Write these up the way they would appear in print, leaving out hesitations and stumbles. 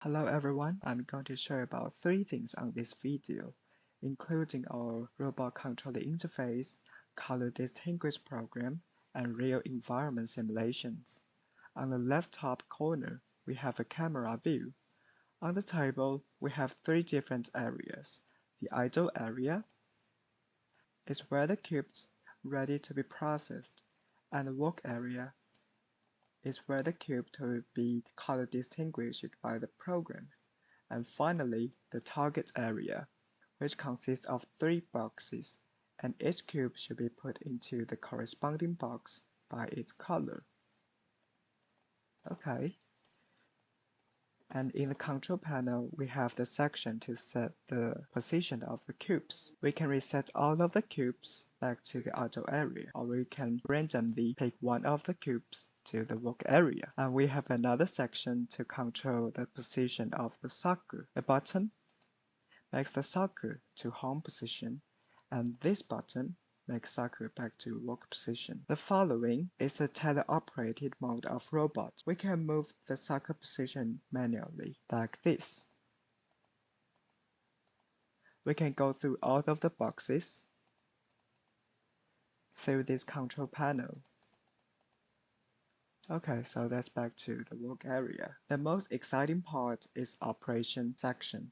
Hello everyone, I'm going to show you about 3 things on this video, including our robot controller interface, color distinguish program, and real environment simulations. On the left top corner, we have a camera view. On the table, we have 3 different areas. The idle area is where the cubes ready to be processed, and the work area is where the cube will be color distinguished by the program. And finally, the target area, which consists of 3 boxes, and each cube should be put into the corresponding box by its color. Okay. And in the control panel, we have the section to set the position of the cubes. We can reset all of the cubes back to the idle area, or we can randomly pick one of the cubes to the work area. And we have another section to control the position of the socket. The button makes the socket to home position, and this button makes socket back to work position. The following is the teleoperated mode of robots. We can move the socket position manually, like this. We can go through all of the boxes through this control panel. Okay, so that's back to the work area. The most exciting part is operation section.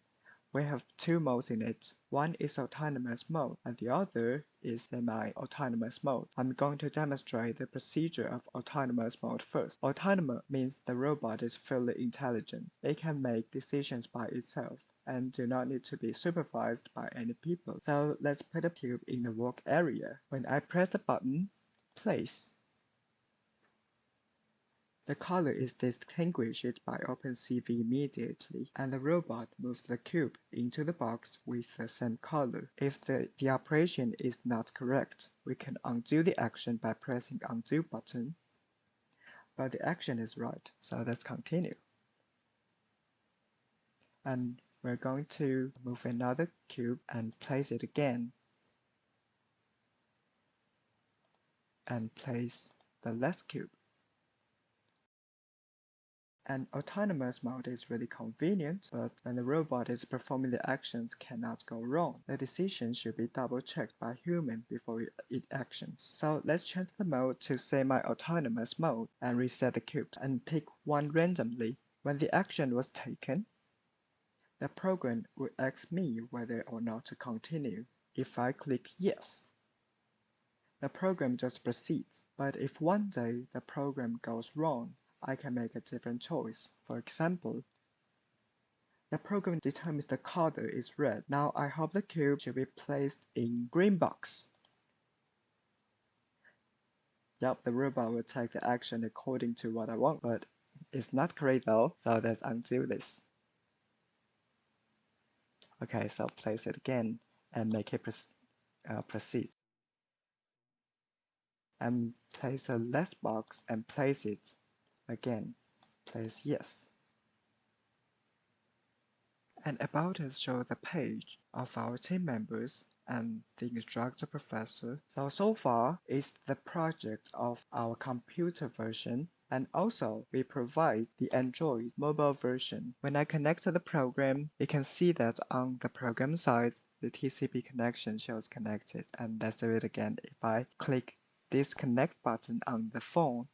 We have 2 modes in it. One is autonomous mode and the other is semi-autonomous mode. I'm going to demonstrate the procedure of autonomous mode first. Autonomous means the robot is fully intelligent. It can make decisions by itself and do not need to be supervised by any people. So let's put a cube in the work area. When I press the button, place, the color is distinguished by OpenCV immediately, and the robot moves the cube into the box with the same color. If the operation is not correct, we can undo the action by pressing Undo button, but the action is right, so let's continue. And we're going to move another cube and place it again, and place the last cube. And autonomous mode is really convenient, but when the robot is performing the actions cannot go wrong. The decision should be double-checked by human before it actions. So let's change the mode to semi-autonomous mode and reset the cubes and pick one randomly. When the action was taken, the program will ask me whether or not to continue. If I click yes, the program just proceeds. But if one day the program goes wrong, I can make a different choice. For example, the program determines the color is red. Now I hope the cube should be placed in green box. Yup, the robot will take the action according to what I want, but it's not correct though, so let's undo this. Okay, so place it again and make it proceed. And place a last box and place it again. Place yes. And About Us show the page of our team members and the instructor professor. So far is the project of our computer version, and also we provide the Android mobile version. When I connect to the program, you can see that on the program side, the TCP connection shows connected. And let's do it again. If I click this connect button on the phone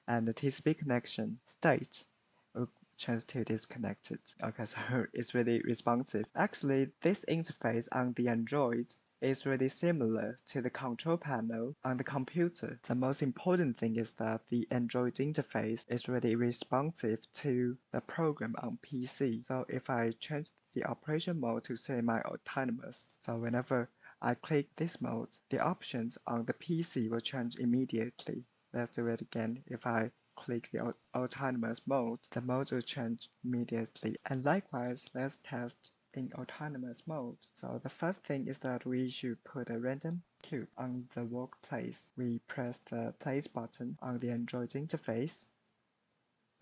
and the TCP connection state will change to disconnected. Okay, so it's really responsive. Actually, this interface on the Android is really similar to the control panel on the computer. The most important thing is that the Android interface is really responsive to the program on PC. So if I change the operation mode to semi-autonomous, so whenever I click this mode, the options on the PC will change immediately. Let's do it again. If I click the autonomous mode, the mode will change immediately. And likewise, let's test in autonomous mode. So the first thing is that we should put a random cube on the workplace. We press the place button on the Android interface.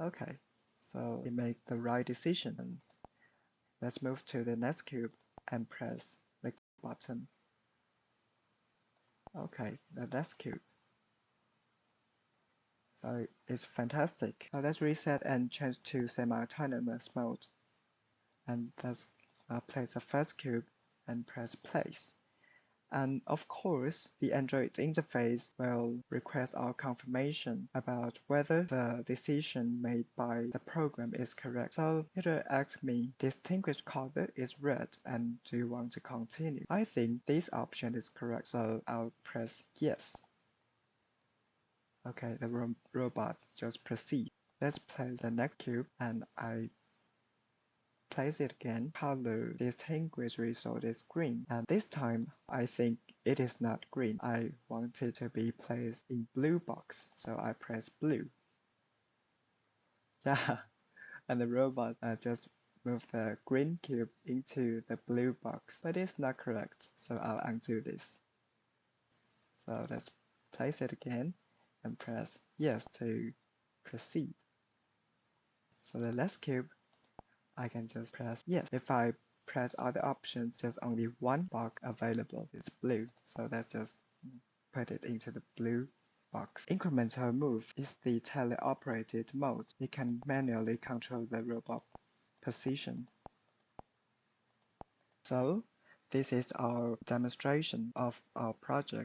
Okay, so we make the right decision. Let's move to the next cube and press the button. Okay, the next cube. So it's fantastic. Now let's reset and change to semi-autonomous mode. and let's place the first cube and press place. And of course, the Android interface will request our confirmation about whether the decision made by the program is correct. So it will ask me, distinguished color is red, and do you want to continue? I think this option is correct, so I'll press yes. Okay, the robot just proceeds. Let's place the next cube, and I place it again. Color distinguished result is green, and this time I think it is not green. I want it to be placed in blue box, so I press blue. Yeah, and the robot just moved the green cube into the blue box, but it's not correct, so I'll undo this. So let's place it again and press yes to proceed. So the last cube, I can just press yes. If I press other options, there's only one box available. It's blue. So let's just put it into the blue box. Incremental move is the teleoperated mode. It can manually control the robot position. So this is our demonstration of our project.